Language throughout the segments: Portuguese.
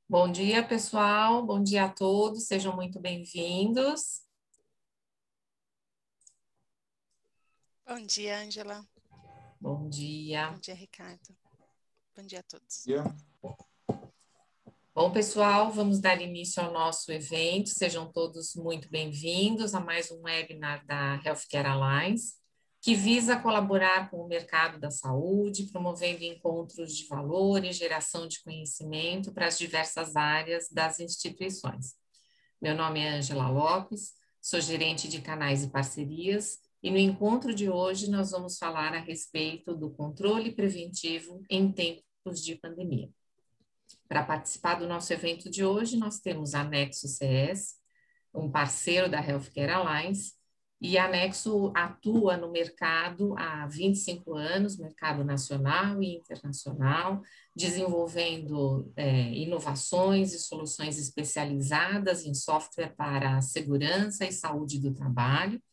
Bom dia, pessoal. Bom dia a todos. Sejam muito bem-vindos. Bom dia, Ângela. Bom dia. Bom dia, Ricardo. Bom dia a todos. Bom, pessoal, vamos dar início ao nosso evento. Sejam todos muito bem-vindos a mais um webinar da Healthcare Alliance, que visa colaborar com o mercado da saúde, promovendo encontros de valor e geração de conhecimento para as diversas áreas das instituições. Meu nome é Ângela Lopes, sou gerente de canais e parcerias, e no encontro de hoje nós vamos falar a respeito do controle preventivo em tempos de pandemia. Para participar do nosso evento de hoje, nós temos a Nexo CS, um parceiro da Healthcare Alliance, e a Nexo atua no mercado há 25 anos, mercado nacional e internacional, desenvolvendo inovações e soluções especializadas em software para a segurança e saúde do trabalho,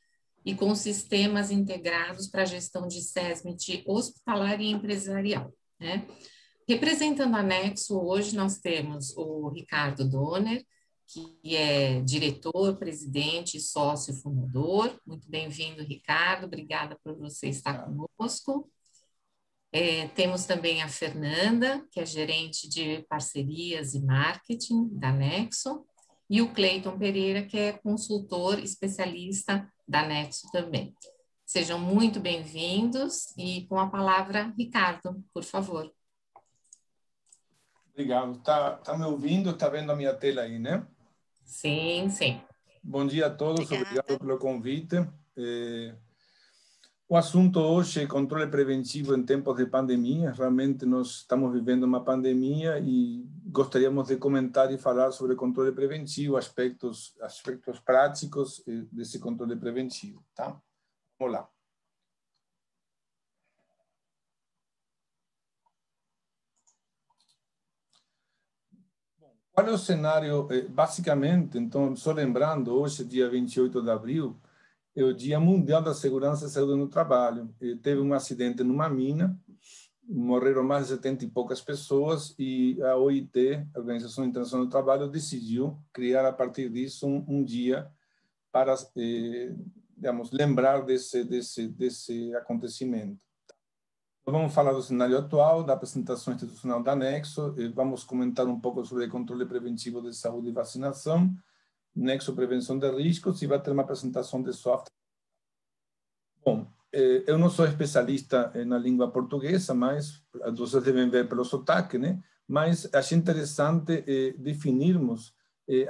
e com sistemas integrados para a gestão de SESMIT hospitalar e empresarial, né? Representando a Nexo, hoje nós temos o Ricardo Donner, que é diretor, presidente, sócio fundador. Muito bem-vindo, Ricardo. Obrigada por você estar conosco. Temos também a Fernanda, que é gerente de parcerias e marketing da Nexo, e o Cleiton Pereira, que é consultor especialista da Nexo também. Sejam muito bem-vindos e com a palavra, Ricardo, por favor. Obrigado. Tá me ouvindo? Está vendo a minha tela aí, né? Sim, sim. Bom dia a todos. Obrigada. Obrigado pelo convite. O assunto hoje é controle preventivo em tempos de pandemia. Realmente nós estamos vivendo uma pandemia e gostaríamos de comentar e falar sobre controle preventivo, aspectos práticos desse controle preventivo, tá? Vamos lá. Qual é o cenário? Basicamente, então, só lembrando, hoje, dia 28 de abril, é o Dia Mundial da Segurança e Saúde no Trabalho. Teve um acidente numa mina, morreram mais de 70 e poucas pessoas, e a OIT, a Organização Internacional do Trabalho, decidiu criar, a partir disso, um dia para, digamos, lembrar desse acontecimento. Vamos falar do cenário atual, da apresentação institucional da Nexo, vamos comentar um pouco sobre controle preventivo de saúde e vacinação, Nexo Prevenção de Riscos, e vai ter uma apresentação de software. Bom, eu não sou especialista na língua portuguesa, mas vocês devem ver pelo sotaque, né? Mas achei interessante definirmos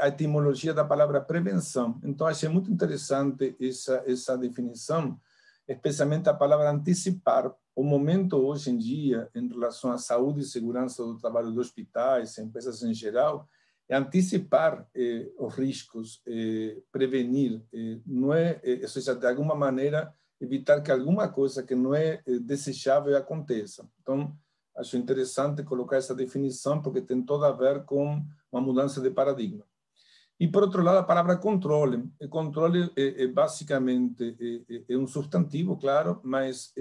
a etimologia da palavra prevenção. Então, achei muito interessante essa definição, especialmente a palavra antecipar. O momento hoje em dia, em relação à saúde e segurança do trabalho dos hospitais, empresas em geral, é antecipar os riscos, prevenir, não é, ou seja, de alguma maneira, evitar que alguma coisa que não é desejável aconteça. Então, acho interessante colocar essa definição, porque tem tudo a ver com uma mudança de paradigma. E, por outro lado, a palavra controle. Controle, basicamente, é um substantivo, claro, mas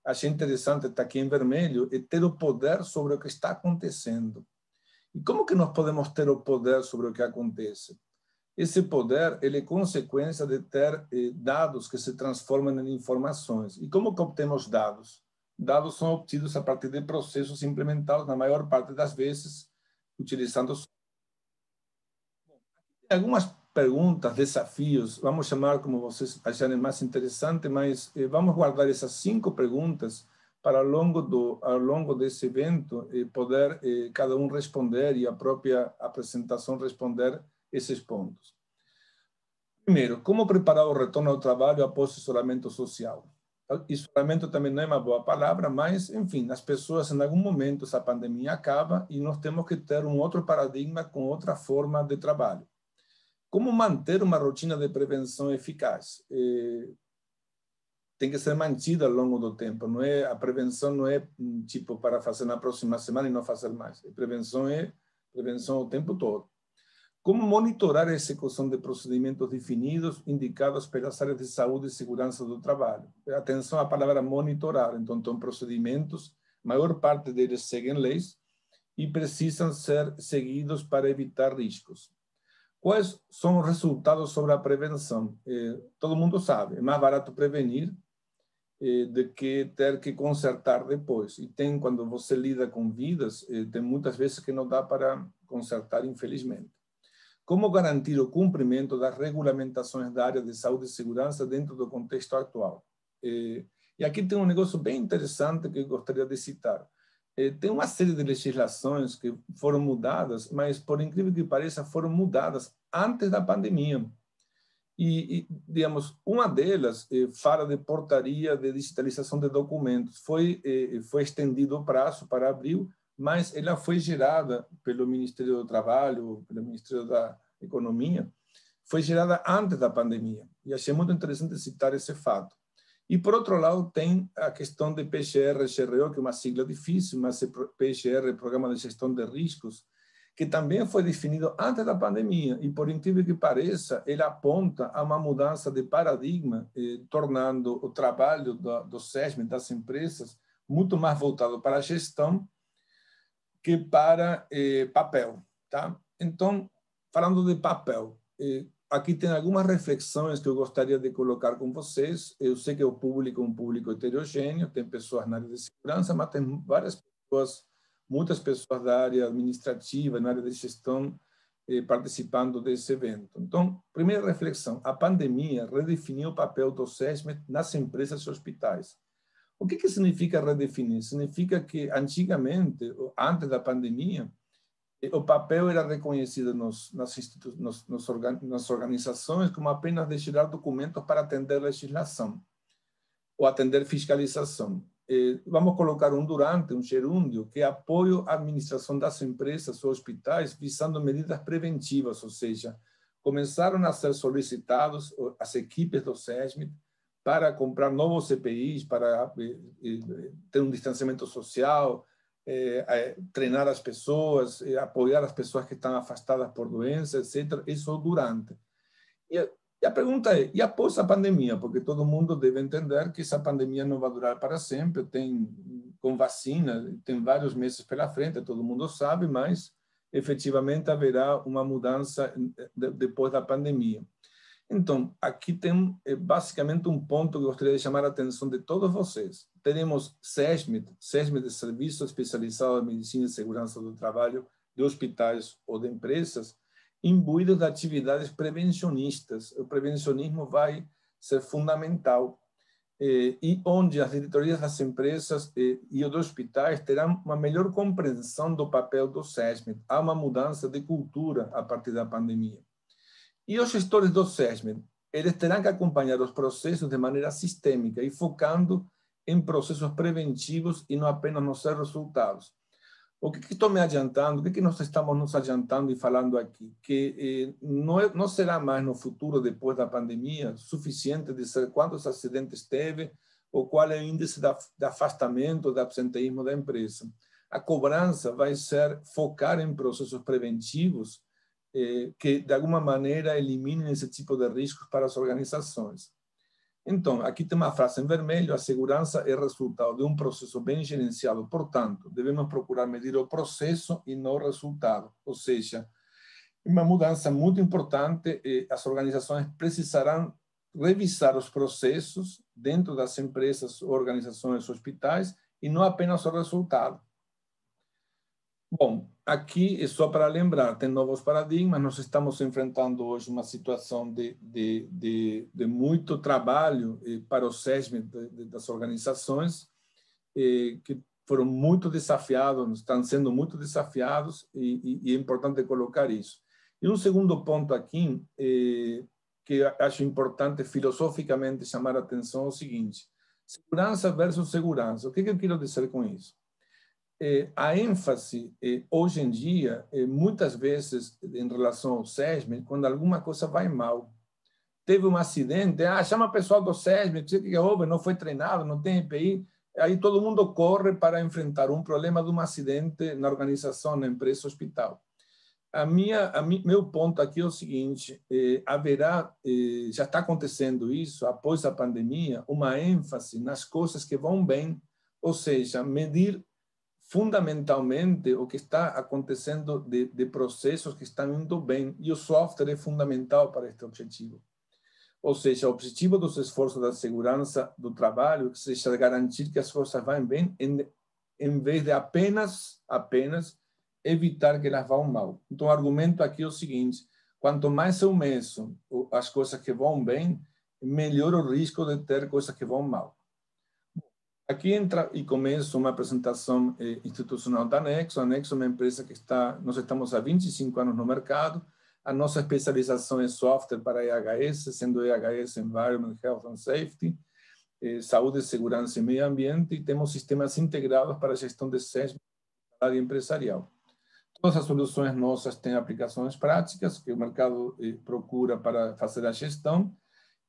achei interessante, está aqui em vermelho, é ter o poder sobre o que está acontecendo. E como que nós podemos ter o poder sobre o que acontece? Esse poder ele é consequência de ter dados que se transformam em informações. E como que obtemos dados? Dados são obtidos a partir de processos implementados, na maior parte das vezes, utilizando algumas perguntas, desafios, vamos chamar como vocês acharem mais interessante, mas vamos guardar essas 5 perguntas para ao longo desse evento poder cada um responder e a própria apresentação responder esses pontos. Primeiro, como preparar o retorno ao trabalho após o isolamento social? Isolamento também não é uma boa palavra, mas, enfim, as pessoas, em algum momento, essa pandemia acaba e nós temos que ter um outro paradigma com outra forma de trabalho. Como manter uma rotina de prevenção eficaz? Tem que ser mantida ao longo do tempo. Não é, a prevenção não é tipo para fazer na próxima semana e não fazer mais. A prevenção é prevenção o tempo todo. Como monitorar a execução de procedimentos definidos, indicados pelas áreas de saúde e segurança do trabalho? Atenção à palavra monitorar. Então, procedimentos, a maior parte deles seguem leis, e precisam ser seguidos para evitar riscos. Quais são os resultados sobre a prevenção? Todo mundo sabe, é mais barato prevenir do que ter que consertar depois. E tem, quando você lida com vidas, tem muitas vezes que não dá para consertar, infelizmente. Como garantir o cumprimento das regulamentações da área de saúde e segurança dentro do contexto atual? E aqui tem um negócio bem interessante que eu gostaria de citar. Tem uma série de legislações que foram mudadas, mas, por incrível que pareça, foram mudadas antes da pandemia. Digamos, uma delas fala de portaria de digitalização de documentos. Foi estendido o prazo para abril, mas ela foi gerada pelo Ministério do Trabalho, pelo Ministério da Economia, foi gerada antes da pandemia. E achei muito interessante citar esse fato. E, por outro lado, tem a questão de PGR-CRO, que é uma sigla difícil, mas PGR, Programa de Gestão de Riscos, que também foi definido antes da pandemia. E, por incrível que pareça, ele aponta a uma mudança de paradigma, tornando o trabalho do SESM, das empresas, muito mais voltado para a gestão que para papel. Tá? Então, falando de papel, aqui tem algumas reflexões que eu gostaria de colocar com vocês. Eu sei que o público é um público heterogêneo, tem pessoas na área de segurança, mas tem várias pessoas, muitas pessoas da área administrativa, na área de gestão, participando desse evento. Então, primeira reflexão, a pandemia redefiniu o papel do SESM nas empresas e hospitais. O que significa redefinir? Significa que, antigamente, antes da pandemia, o papel era reconhecido nas organizações como apenas de gerar documentos para atender legislação ou atender fiscalização. Vamos colocar um durante, um gerúndio, que é apoio à administração das empresas ou hospitais visando medidas preventivas, ou seja, começaram a ser solicitados as equipes do SESM para comprar novos EPIs, para ter um distanciamento social, treinar as pessoas, apoiar as pessoas que estão afastadas por doenças, etc. Isso durante. E a pergunta é, e após a pandemia? Porque todo mundo deve entender que essa pandemia não vai durar para sempre, com vacina, tem vários meses pela frente, todo mundo sabe, mas efetivamente haverá uma mudança depois da pandemia. Então, aqui tem basicamente um ponto que eu gostaria de chamar a atenção de todos vocês. Teremos SESM de Serviço Especializado em Medicina e Segurança do Trabalho, de hospitais ou de empresas, imbuídos de atividades prevencionistas. O prevencionismo vai ser fundamental, e onde as diretorias das empresas e dos hospitais terão uma melhor compreensão do papel do SESM. Há uma mudança de cultura a partir da pandemia. E os gestores do SESM, eles terão que acompanhar os processos de maneira sistêmica e focando em processos preventivos e não apenas nos seus resultados. O que estou me adiantando, o que nós estamos nos adiantando e falando aqui? Que não será mais no futuro, depois da pandemia, suficiente dizer quantos acidentes teve ou qual é o índice de afastamento, de absenteísmo da empresa. A cobrança vai ser focar em processos preventivos que, de alguma maneira, eliminem esse tipo de riscos para as organizações. Então, aqui tem uma frase em vermelho: a segurança é resultado de um processo bem gerenciado, portanto, devemos procurar medir o processo e não o resultado. Ou seja, uma mudança muito importante, as organizações precisarão revisar os processos dentro das empresas, organizações, hospitais, e não apenas o resultado. Bom, aqui é só para lembrar, tem novos paradigmas, nós estamos enfrentando hoje uma situação de muito trabalho para o SESM das organizações, que foram muito desafiados, estão sendo muito desafiados, e é importante colocar isso. E um segundo ponto aqui, que acho importante filosoficamente chamar a atenção, é o seguinte: segurança versus segurança. O que eu quero dizer com isso? A ênfase, hoje em dia, muitas vezes, em relação ao SESM, quando alguma coisa vai mal. Teve um acidente, chama o pessoal do SESM, o que houve, não foi treinado, não tem EPI. Aí todo mundo corre para enfrentar um problema de um acidente na organização, na empresa, hospital. Meu ponto aqui é o seguinte: haverá, já está acontecendo isso, após a pandemia, uma ênfase nas coisas que vão bem, ou seja, medir fundamentalmente o que está acontecendo de processos que estão indo bem, e o software é fundamental para este objetivo. Ou seja, o objetivo dos esforços da segurança do trabalho seja garantir que as coisas vão bem, em vez de apenas evitar que elas vão mal. Então, o argumento aqui é o seguinte: quanto mais eu meço as coisas que vão bem, melhor o risco de ter coisas que vão mal. Aqui entra e começa uma apresentação institucional da Nexo. A Nexo é uma empresa que nós estamos há 25 anos no mercado. A nossa especialização é software para EHS, sendo EHS Environment, Health and Safety, saúde, segurança e meio ambiente, e temos sistemas integrados para a gestão de SESM na área empresarial. Todas as soluções nossas têm aplicações práticas que o mercado procura para fazer a gestão,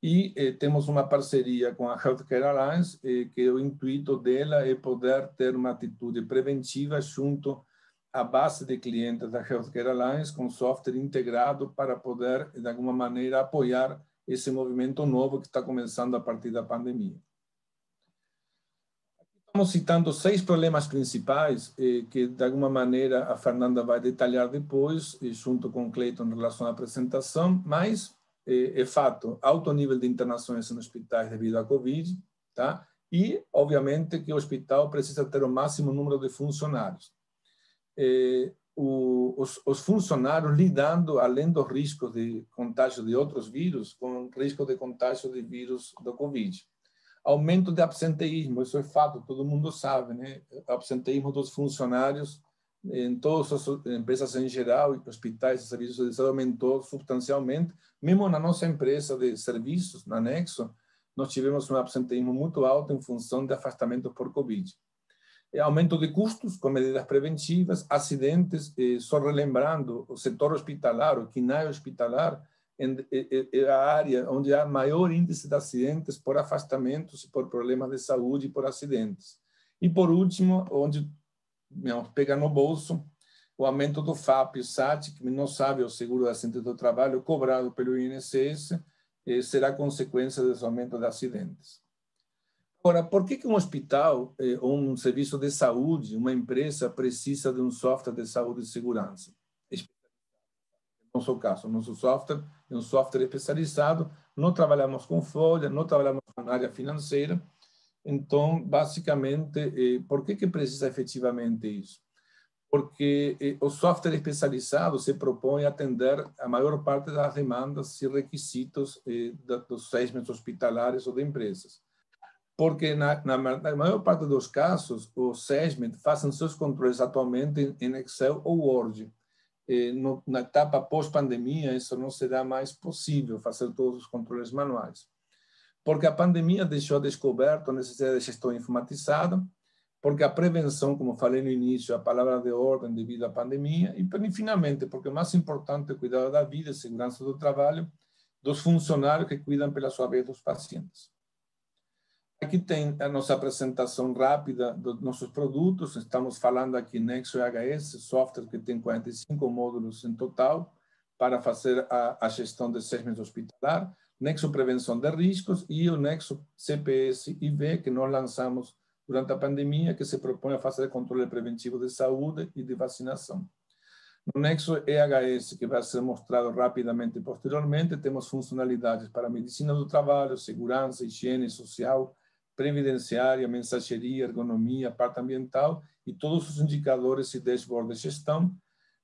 e temos uma parceria com a Healthcare Alliance, que o intuito dela é poder ter uma atitude preventiva junto à base de clientes da Healthcare Alliance, com software integrado para poder, de alguma maneira, apoiar esse movimento novo que está começando a partir da pandemia. Estamos citando 6 problemas principais que, de alguma maneira, a Fernanda vai detalhar depois, junto com o Cleiton, em relação à apresentação, mas é fato, alto nível de internações em hospitais devido à Covid, tá? E, obviamente, que o hospital precisa ter o máximo número de funcionários. Os funcionários lidando, além dos riscos de contágio de outros vírus, com o risco de contágio de vírus do Covid. Aumento de absenteísmo, isso é fato, todo mundo sabe, né? O absenteísmo dos funcionários em todas as empresas em geral, hospitais e serviços de saúde, aumentou substancialmente. Mesmo na nossa empresa de serviços, na Nexo, nós tivemos um absenteísmo muito alto em função de afastamento por Covid. Aumento de custos com medidas preventivas, acidentes, só relembrando, o setor hospitalar, o KNAI hospitalar, é a área onde há maior índice de acidentes por afastamentos, por problemas de saúde e por acidentes. E, por último, onde pega no bolso, o aumento do FAP e o SAT, que não sabe o seguro de acidente do trabalho, cobrado pelo INSS, será consequência desse aumento de acidentes. Agora, por que um hospital ou um serviço de saúde, uma empresa, precisa de um software de saúde e segurança? No nosso caso, nosso software é um software especializado, não trabalhamos com folha, não trabalhamos com área financeira. Então, basicamente, por que precisa efetivamente isso? Porque o software especializado se propõe a atender a maior parte das demandas e requisitos dos segmentos hospitalares ou de empresas. Porque, na maior parte dos casos, os segmentos fazem seus controles atualmente em Excel ou Word. Na etapa pós-pandemia, isso não será mais possível, fazer todos os controles manuais. Porque a pandemia deixou descoberto a necessidade de gestão informatizada, porque a prevenção, como falei no início, é a palavra de ordem devido à pandemia, e finalmente, porque o mais importante é o cuidado da vida e segurança do trabalho dos funcionários que cuidam pela sua vez dos pacientes. Aqui tem a nossa apresentação rápida dos nossos produtos. Estamos falando aqui Nexo EHS, software que tem 45 módulos em total para fazer a gestão de segmento hospitalar, Nexo Prevenção de Riscos e o Nexo CPS-IV, que nós lançamos durante a pandemia, que se propõe a fazer controle preventivo de saúde e de vacinação. No Nexo EHS, que vai ser mostrado rapidamente posteriormente, temos funcionalidades para medicina do trabalho, segurança, higiene social, previdenciária, mensageria, ergonomia, parte ambiental e todos os indicadores e dashboard de gestão.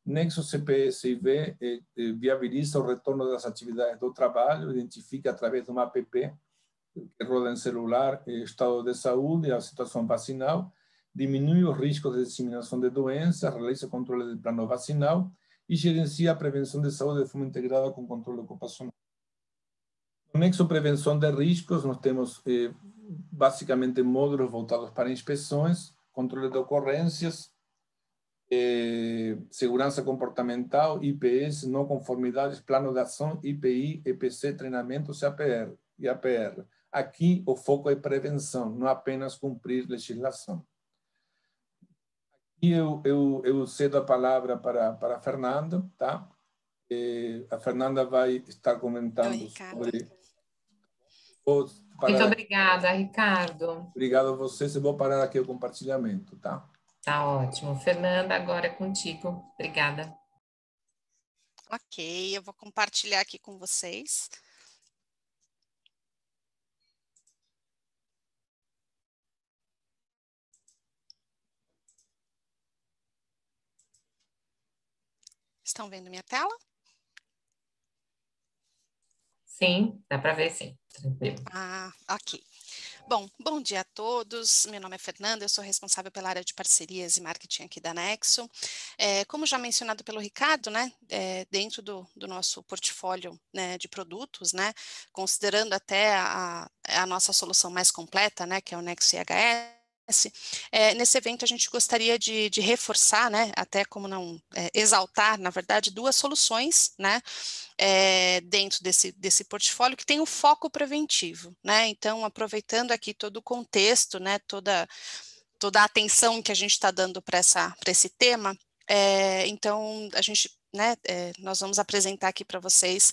Nexo CPS-IV viabiliza o retorno das atividades do trabalho, identifica através de uma app que roda em celular estado de saúde e a situação vacinal, diminui os riscos de disseminação de doenças, realiza controle de plano vacinal e gerencia a prevenção de saúde de forma integrada com controle ocupacional. No Nexo Prevenção de Riscos, nós temos basicamente módulos voltados para inspeções, controle de ocorrências, segurança comportamental, IPS, não conformidades, plano de ação, IPI, EPC, treinamentos e APR. Aqui o foco é prevenção, não apenas cumprir legislação. E eu cedo a palavra para a Fernanda, tá? A Fernanda vai estar comentando sobre... Muito obrigada, Ricardo. Obrigado a vocês. Eu vou parar aqui o compartilhamento, tá? Tá ótimo. Fernanda, agora é contigo. Obrigada. Ok, eu vou compartilhar aqui com vocês. Estão vendo minha tela? Sim, dá para ver sim. Tranquilo. Ok. Bom dia a todos. Meu nome é Fernanda, eu sou responsável pela área de parcerias e marketing aqui da Nexo. Como já mencionado pelo Ricardo, né, dentro do nosso portfólio, né, de produtos, né, considerando até a nossa solução mais completa, né, que é o Nexo IHS, nesse evento a gente gostaria de reforçar, né, até como não exaltar, na verdade, duas soluções, né, dentro desse portfólio que tem um foco preventivo, né? Então, aproveitando aqui todo o contexto, né, toda a atenção que a gente está dando para esse tema, então a gente, né, nós vamos apresentar aqui para vocês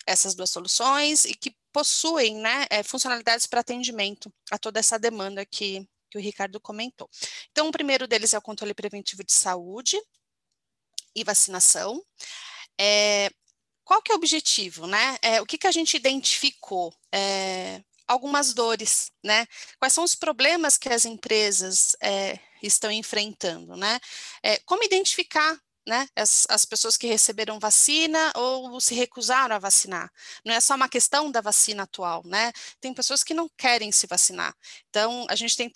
essas duas soluções e que possuem, né, funcionalidades para atendimento a toda essa demanda que o Ricardo comentou. Então, o primeiro deles é o controle preventivo de saúde e vacinação. Qual que é o objetivo, né? O que a gente identificou? Algumas dores, né? Quais são os problemas que as empresas estão enfrentando, né? Como identificar, né, as pessoas que receberam vacina ou se recusaram a vacinar? Não é só uma questão da vacina atual, né? Tem pessoas que não querem se vacinar. Então, a gente tem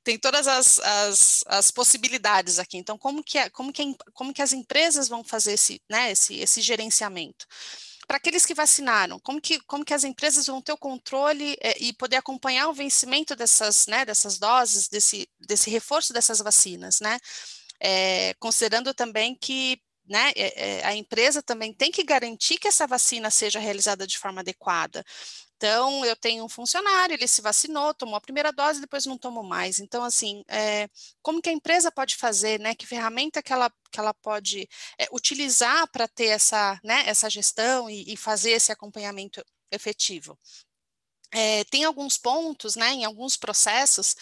tem todas as possibilidades aqui. Então, como que as empresas vão fazer esse gerenciamento? Para aqueles que vacinaram, como que as empresas vão ter o controle e poder acompanhar o vencimento dessas doses, desse reforço dessas vacinas, né? Considerando também que, né, a empresa também tem que garantir que essa vacina seja realizada de forma adequada. Então, eu tenho um funcionário, ele se vacinou, tomou a primeira dose, depois não tomou mais. Então, assim, como que a empresa pode fazer, né? Que ferramenta que ela pode utilizar para ter essa gestão e fazer esse acompanhamento efetivo? Tem alguns pontos, né, em alguns processos,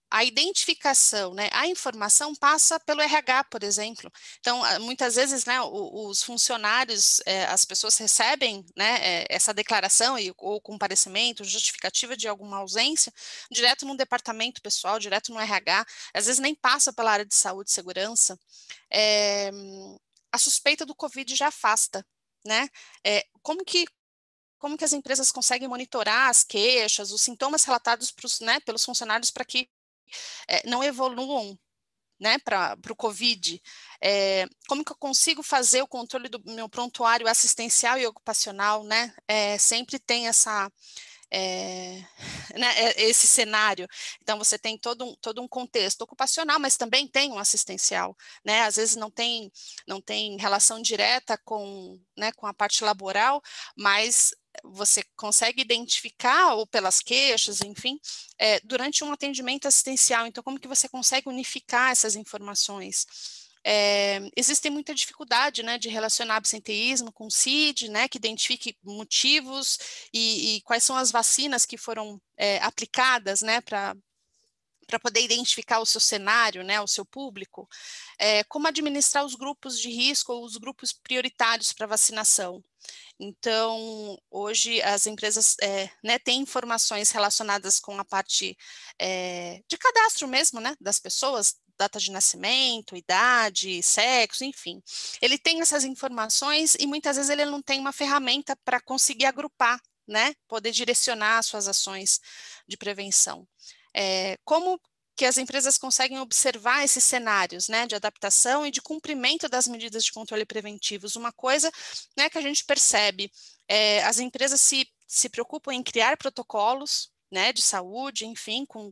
a identificação, né, a informação passa pelo RH, por exemplo. Então, muitas vezes, né, os funcionários, as pessoas recebem, né, essa declaração ou comparecimento, justificativa de alguma ausência, direto no departamento pessoal, direto no RH, às vezes nem passa pela área de saúde e segurança. A suspeita do Covid já afasta, né? Como que as empresas conseguem monitorar as queixas, os sintomas relatados pelos funcionários para que não evoluam, né, para o Covid? Como que eu consigo fazer o controle do meu prontuário assistencial e ocupacional, né? Sempre tem né, esse cenário. Então, você tem todo um contexto ocupacional, mas também tem um assistencial, né? Às vezes não tem relação direta né, com a parte laboral, mas você consegue identificar, ou pelas queixas, enfim, durante um atendimento assistencial. Então, como que você consegue unificar essas informações? Existe muita dificuldade, né, de relacionar absenteísmo com CID, né, que identifique motivos e quais são as vacinas que foram aplicadas, né, para poder identificar o seu cenário, né, o seu público, como administrar os grupos de risco ou os grupos prioritários para vacinação. Então, hoje as empresas né, têm informações relacionadas com a parte de cadastro mesmo, né, das pessoas, data de nascimento, idade, sexo, enfim. Ele tem essas informações e muitas vezes ele não tem uma ferramenta para conseguir agrupar, né, poder direcionar as suas ações de prevenção. Como que as empresas conseguem observar esses cenários, né, de adaptação e de cumprimento das medidas de controle preventivos? Uma coisa, né, que a gente percebe, as empresas se preocupam em criar protocolos, né, de saúde, enfim, com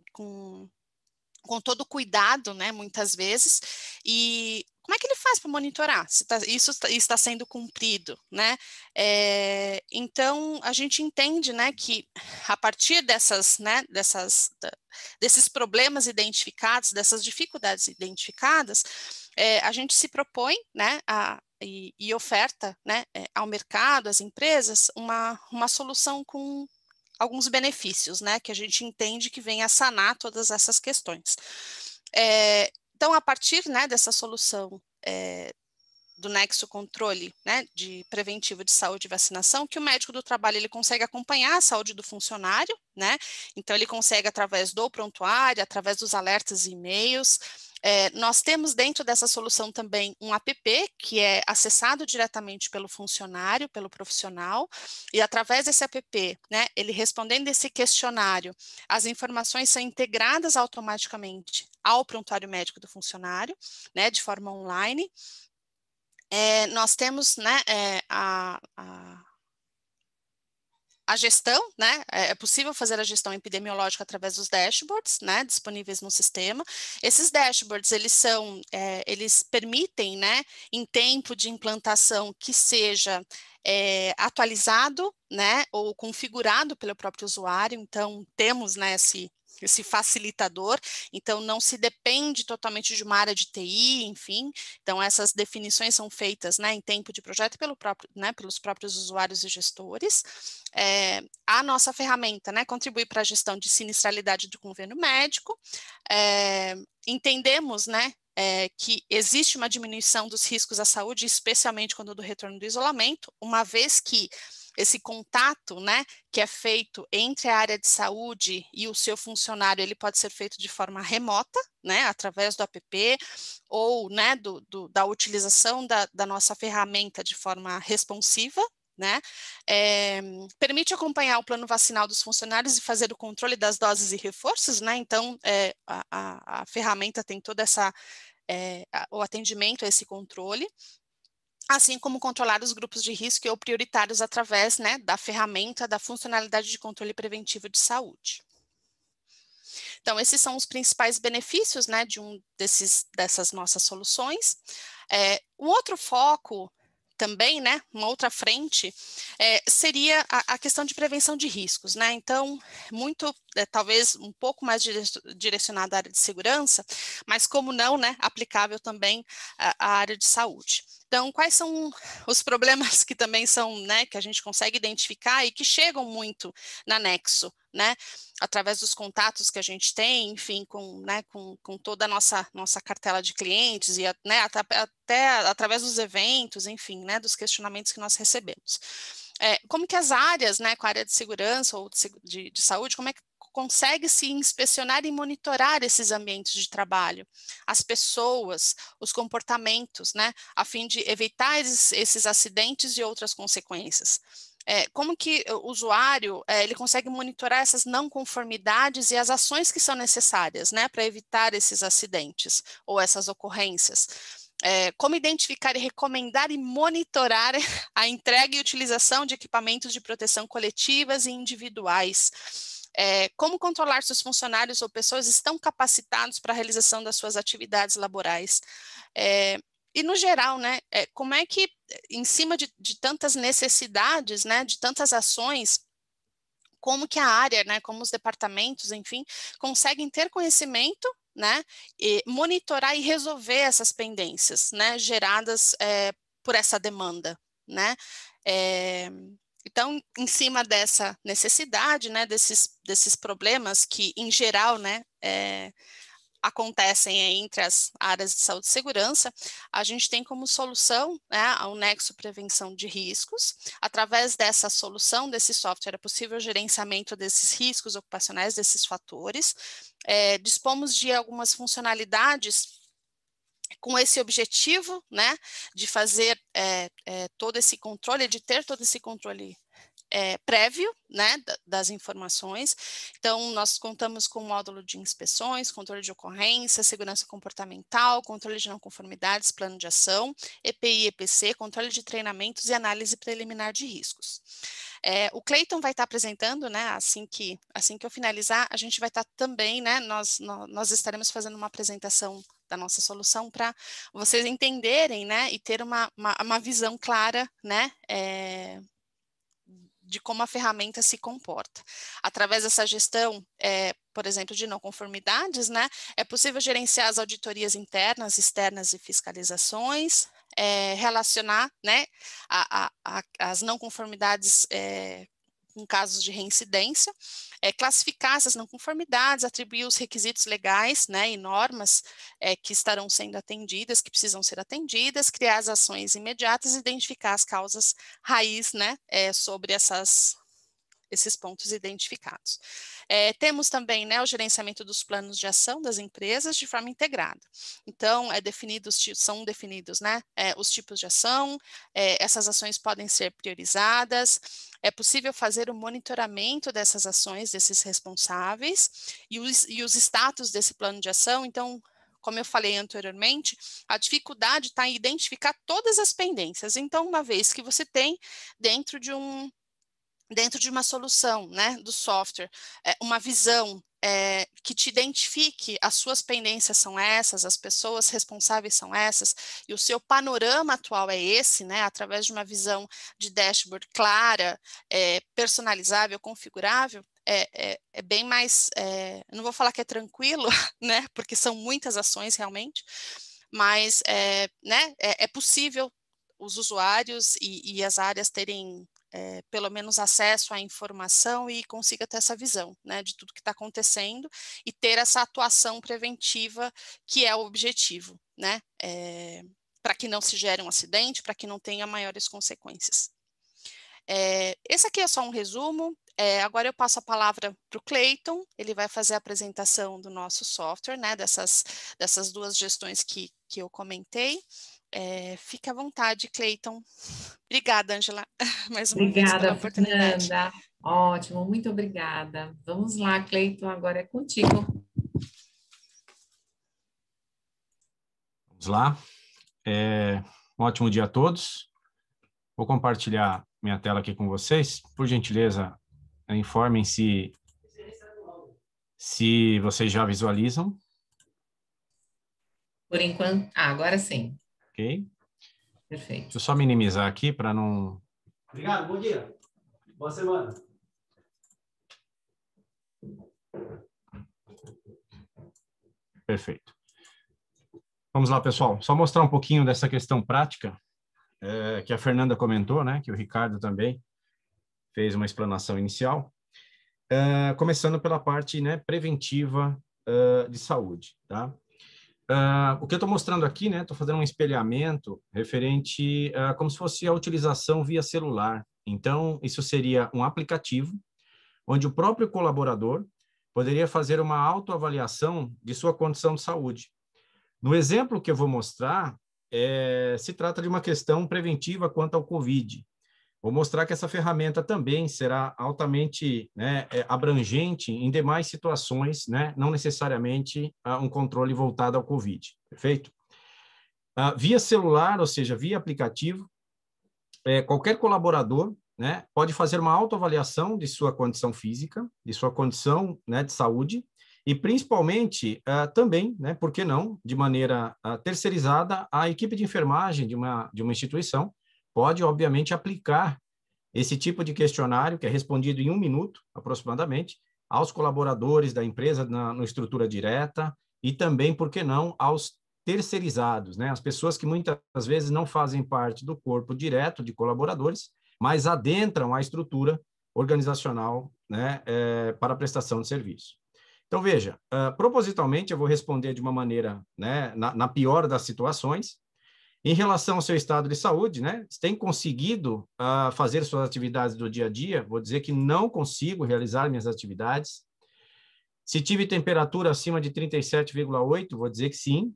todo o cuidado, né, muitas vezes, e como é que ele faz para monitorar se isso está sendo cumprido, né? Então, a gente entende, né, que a partir desses problemas identificados, dessas dificuldades identificadas, a gente se propõe, né, e oferta, né, ao mercado, às empresas, uma solução com alguns benefícios, né, que a gente entende que vem a sanar todas essas questões. Então, a partir, né, dessa solução do nexo controle, né, de preventivo de saúde e vacinação, que o médico do trabalho ele consegue acompanhar a saúde do funcionário, né? Então ele consegue através do prontuário, através dos alertas e e-mails. Nós temos dentro dessa solução também um app que é acessado diretamente pelo funcionário, pelo profissional, e através desse app, né, ele respondendo esse questionário, as informações são integradas automaticamente ao prontuário médico do funcionário, né, de forma online. Nós temos, né, a gestão, né, é possível fazer a gestão epidemiológica através dos dashboards, né, disponíveis no sistema. Esses dashboards, eles permitem, né, em tempo de implantação que seja atualizado, né, ou configurado pelo próprio usuário. Então, temos, né, esse facilitador, então não se depende totalmente de uma área de TI, enfim, então essas definições são feitas, né, em tempo de projeto pelos próprios usuários e gestores. A nossa ferramenta, né, contribui para a gestão de sinistralidade do convênio médico. Entendemos, né, que existe uma diminuição dos riscos à saúde, especialmente quando do retorno do isolamento, uma vez que esse contato, né, que é feito entre a área de saúde e o seu funcionário, ele pode ser feito de forma remota, né, através do app, ou, né, da utilização da nossa ferramenta de forma responsiva, né, permite acompanhar o plano vacinal dos funcionários e fazer o controle das doses e reforços, né, então a ferramenta tem toda o atendimento a esse controle, assim como controlar os grupos de risco ou prioritários através, né, da ferramenta da funcionalidade de controle preventivo de saúde. Então, esses são os principais benefícios, né, dessas nossas soluções. Um outro foco também, né, uma outra frente, seria a questão de prevenção de riscos, né, então, talvez um pouco mais direcionado à área de segurança, mas como não, né, aplicável também à área de saúde. Então, quais são os problemas que também são, né, que a gente consegue identificar e que chegam muito na Nexo, né, através dos contatos que a gente tem, enfim, com toda a nossa cartela de clientes e, né, até através dos eventos, enfim, né, dos questionamentos que nós recebemos. Como que as áreas, né, com a área de segurança ou de saúde, como é que consegue se inspecionar e monitorar esses ambientes de trabalho, as pessoas, os comportamentos, né, a fim de evitar esses acidentes e outras consequências. Como que o usuário ele consegue monitorar essas não conformidades e as ações que são necessárias, né, para evitar esses acidentes ou essas ocorrências. Como identificar e recomendar e monitorar a entrega e utilização de equipamentos de proteção coletivas e individuais. Como controlar se os funcionários ou pessoas estão capacitados para a realização das suas atividades laborais. E no geral, né, como é que, em cima de tantas necessidades, né, de tantas ações, como que a área, né, como os departamentos, enfim, conseguem ter conhecimento, né, e monitorar e resolver essas pendências, né, geradas por essa demanda, né. Então, em cima dessa necessidade, né, desses problemas que, em geral, né, acontecem entre as áreas de saúde e segurança, a gente tem como solução, né, o Nexo Prevenção de Riscos. Através dessa solução, desse software, é possível o gerenciamento desses riscos ocupacionais, desses fatores. Dispomos de algumas funcionalidades com esse objetivo, né, de fazer todo esse controle, de ter todo esse controle prévio, né, das informações. Então, nós contamos com módulo de inspeções, controle de ocorrência, segurança comportamental, controle de não conformidades, plano de ação, EPI e EPC, controle de treinamentos e análise preliminar de riscos. O Cleiton vai estar apresentando, né, assim que eu finalizar, a gente vai estar também, né, nós estaremos fazendo uma apresentação da nossa solução para vocês entenderem, né, e ter uma visão clara, né, de como a ferramenta se comporta. Através dessa gestão, por exemplo, de não conformidades, né, é possível gerenciar as auditorias internas, externas e fiscalizações, relacionar, né, as não conformidades com casos de reincidência, classificar essas não conformidades, atribuir os requisitos legais, né, e normas que estarão sendo atendidas, que precisam ser atendidas, criar as ações imediatas, identificar as causas raiz, né, sobre esses pontos identificados. Temos também, né, o gerenciamento dos planos de ação das empresas de forma integrada. Então, são definidos, né, os tipos de ação, essas ações podem ser priorizadas, é possível fazer o monitoramento dessas ações, desses responsáveis, e os status desse plano de ação. Então, como eu falei anteriormente, a dificuldade está em identificar todas as pendências. Então, uma vez que você tem dentro de uma solução, né, do software, uma visão que te identifique, as suas pendências são essas, as pessoas responsáveis são essas, e o seu panorama atual é esse, né, através de uma visão de dashboard clara, personalizável, configurável, é bem mais, não vou falar que é tranquilo, né, porque são muitas ações realmente, mas né, é possível os usuários e as áreas terem pelo menos acesso à informação e consiga ter essa visão, né, de tudo que está acontecendo e ter essa atuação preventiva que é o objetivo, né, para que não se gere um acidente, para que não tenha maiores consequências. Esse aqui é só um resumo. Agora eu passo a palavra para o Cleiton, ele vai fazer a apresentação do nosso software, né, dessas duas gestões que eu comentei. Fique à vontade, Cleiton. Obrigada, Ângela, mais uma vez pela oportunidade. Fernanda. Ótimo, muito obrigada. Vamos lá, Cleiton, agora é contigo. Vamos lá. Um ótimo dia a todos. Vou compartilhar minha tela aqui com vocês. Por gentileza, informem se vocês já visualizam. Por enquanto, agora sim. Ok. Perfeito. Deixa eu só minimizar aqui para não... Obrigado, bom dia. Boa semana. Perfeito. Vamos lá, pessoal. Só mostrar um pouquinho dessa questão prática que a Fernanda comentou, né? Que o Ricardo também fez uma explanação inicial. Começando pela parte, né, preventiva de saúde, tá? O que eu estou mostrando aqui, né? Estou fazendo um espelhamento referente como se fosse a utilização via celular. Então, isso seria um aplicativo onde o próprio colaborador poderia fazer uma autoavaliação de sua condição de saúde. No exemplo que eu vou mostrar, se trata de uma questão preventiva quanto ao COVID. Vou mostrar que essa ferramenta também será altamente, né, abrangente em demais situações, né, não necessariamente um controle voltado ao COVID, perfeito? Via celular, ou seja, via aplicativo, qualquer colaborador, né, pode fazer uma autoavaliação de sua condição física, de sua condição, né, de saúde, e principalmente também, né, por que não, de maneira terceirizada, a equipe de enfermagem de uma instituição pode, obviamente, aplicar esse tipo de questionário, que é respondido em 1 minuto, aproximadamente, aos colaboradores da empresa na estrutura direta e também, por que não, aos terceirizados, né? As pessoas que muitas vezes não fazem parte do corpo direto de colaboradores, mas adentram a estrutura organizacional, né, para a prestação de serviço. Então, veja, propositalmente eu vou responder de uma maneira, né, na pior das situações. Em relação ao seu estado de saúde, né? Você tem conseguido fazer suas atividades do dia a dia? Vou dizer que não consigo realizar minhas atividades. Se tive temperatura acima de 37,8, vou dizer que sim.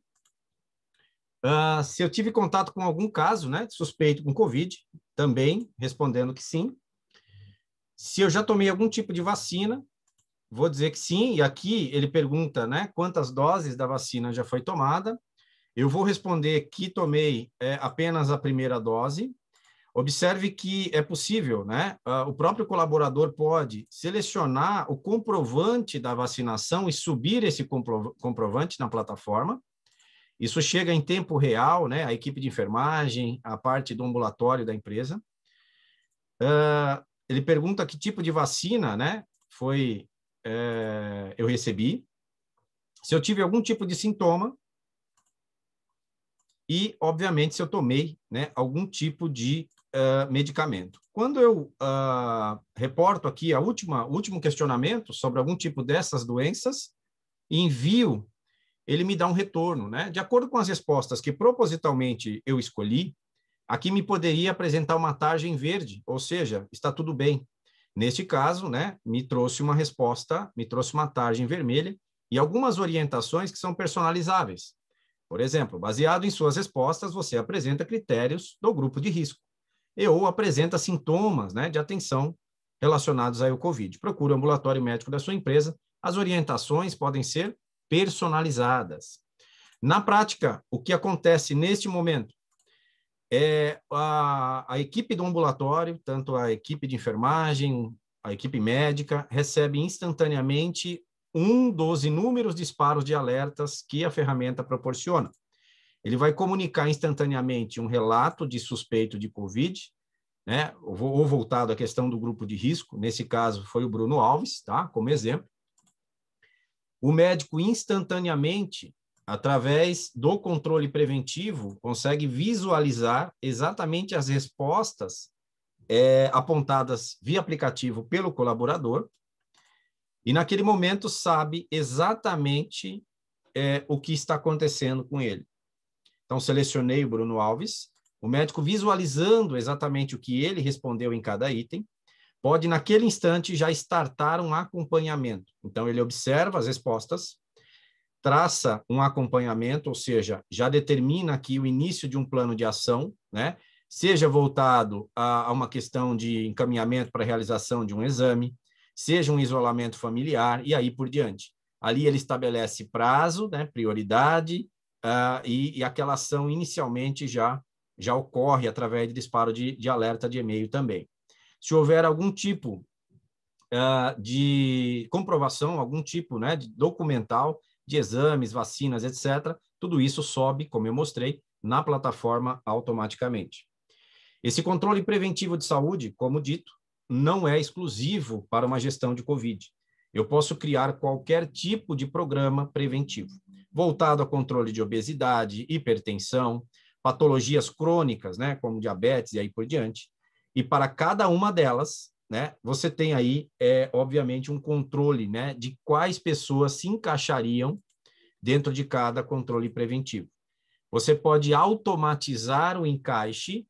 Se eu tive contato com algum caso, né, suspeito com COVID, também respondendo que sim. Se eu já tomei algum tipo de vacina, vou dizer que sim. E aqui ele pergunta, né, quantas doses da vacina já foi tomada. Eu vou responder que tomei apenas a primeira dose. Observe que é possível, né? O próprio colaborador pode selecionar o comprovante da vacinação e subir esse comprovante na plataforma. Isso chega em tempo real, né? A equipe de enfermagem, a parte do ambulatório da empresa. Ele pergunta que tipo de vacina, né? Eu recebi. Se eu tive algum tipo de sintoma. E, obviamente, se eu tomei, né, algum tipo de medicamento. Quando eu reporto aqui o último questionamento sobre algum tipo dessas doenças, envio, ele me dá um retorno, né? De acordo com as respostas que propositalmente eu escolhi, aqui me poderia apresentar uma tarja em verde, ou seja, está tudo bem. Neste caso, né, me trouxe uma resposta, me trouxe uma tarja em vermelha e algumas orientações que são personalizáveis. Por exemplo, baseado em suas respostas, você apresenta critérios do grupo de risco ou apresenta sintomas, né, de atenção relacionados ao COVID. Procure o ambulatório médico da sua empresa. As orientações podem ser personalizadas. Na prática, o que acontece neste momento é a equipe do ambulatório, tanto a equipe de enfermagem, a equipe médica, recebe instantaneamente um dos inúmeros disparos de alertas que a ferramenta proporciona. Ele vai comunicar instantaneamente um relato de suspeito de COVID, né, ou voltado à questão do grupo de risco, nesse caso foi o Bruno Alves, tá, como exemplo. O médico instantaneamente, através do controle preventivo, consegue visualizar exatamente as respostas apontadas via aplicativo pelo colaborador, e naquele momento sabe exatamente o que está acontecendo com ele. Então, selecionei o Bruno Alves, o médico visualizando exatamente o que ele respondeu em cada item, pode, naquele instante, já startar um acompanhamento. Então, ele observa as respostas, traça um acompanhamento, ou seja, já determina aqui o início de um plano de ação, né? Seja voltado a uma questão de encaminhamento para a realização de um exame, seja um isolamento familiar, e aí por diante. Ali ele estabelece prazo, né, prioridade, e aquela ação inicialmente já ocorre através de disparo de alerta de e-mail também. Se houver algum tipo de comprovação, algum tipo, né, de documental, de exames, vacinas, etc., tudo isso sobe, como eu mostrei, na plataforma automaticamente. Esse controle preventivo de saúde, como dito, não é exclusivo para uma gestão de COVID. Eu posso criar qualquer tipo de programa preventivo, voltado a controle de obesidade, hipertensão, patologias crônicas, né, como diabetes e aí por diante. E para cada uma delas, né, você tem aí, obviamente, um controle, né, de quais pessoas se encaixariam dentro de cada controle preventivo. Você pode automatizar o encaixe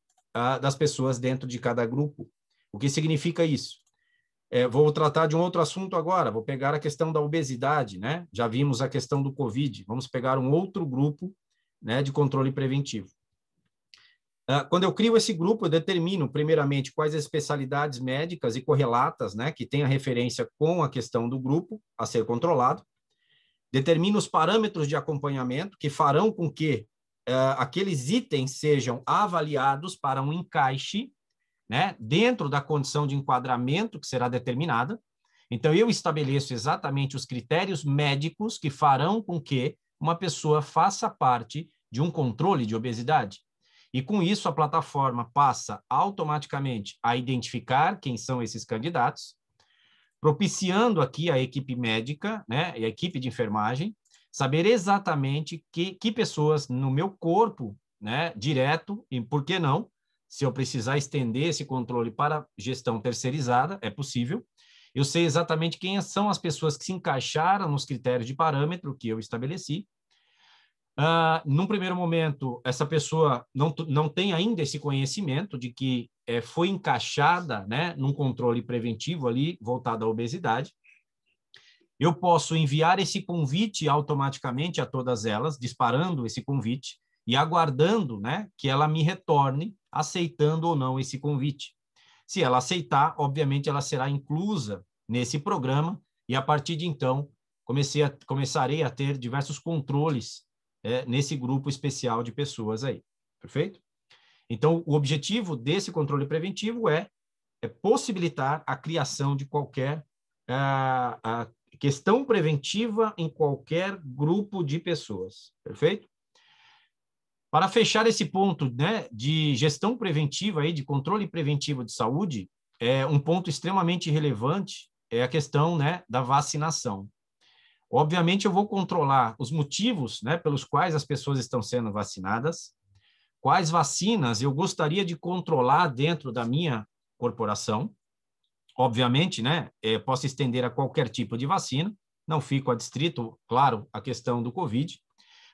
das pessoas dentro de cada grupo. O que significa isso? Vou tratar de um outro assunto agora, vou pegar a questão da obesidade, né? Já vimos a questão do COVID, vamos pegar um outro grupo, né, de controle preventivo. Quando eu crio esse grupo, eu determino, primeiramente, quais as especialidades médicas e correlatas, né, que têm a referência com a questão do grupo a ser controlado. Determino os parâmetros de acompanhamento que farão com que aqueles itens sejam avaliados para um encaixe, né, dentro da condição de enquadramento que será determinada. Então, eu estabeleço exatamente os critérios médicos que farão com que uma pessoa faça parte de um controle de obesidade. E, com isso, a plataforma passa automaticamente a identificar quem são esses candidatos, propiciando aqui a equipe médica, né, e a equipe de enfermagem, saber exatamente que pessoas no meu corpo, né, direto, e por que não, se eu precisar estender esse controle para gestão terceirizada, é possível. Eu sei exatamente quem são as pessoas que se encaixaram nos critérios de parâmetro que eu estabeleci. Num primeiro momento, essa pessoa não tem ainda esse conhecimento de que foi encaixada, né, num controle preventivo ali, voltado à obesidade. Eu posso enviar esse convite automaticamente a todas elas, disparando esse convite e aguardando, né, que ela me retorne, aceitando ou não esse convite. Se ela aceitar, obviamente ela será inclusa nesse programa e, a partir de então, começarei a ter diversos controles nesse grupo especial de pessoas aí. Perfeito? Então, o objetivo desse controle preventivo é possibilitar a criação de qualquer questão preventiva em qualquer grupo de pessoas. Perfeito? Para fechar esse ponto, né, de gestão preventiva, aí, de controle preventivo de saúde, um ponto extremamente relevante é a questão, né, da vacinação. Obviamente, eu vou controlar os motivos, né, pelos quais as pessoas estão sendo vacinadas, quais vacinas eu gostaria de controlar dentro da minha corporação. Obviamente, né, posso estender a qualquer tipo de vacina, não fico adstrito, claro, à questão do Covid.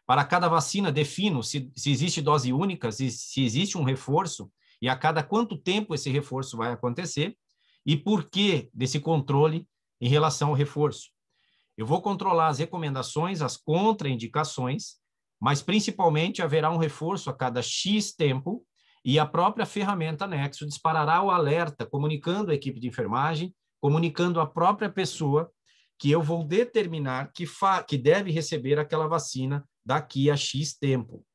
Para cada vacina, defino se existe dose única, se existe um reforço, e a cada quanto tempo esse reforço vai acontecer, e por que desse controle em relação ao reforço. Eu vou controlar as recomendações, as contraindicações, mas principalmente haverá um reforço a cada X tempo, e a própria ferramenta Nexo disparará o alerta, comunicando a equipe de enfermagem, comunicando a própria pessoa que eu vou determinar que deve receber aquela vacina daqui a X tempo.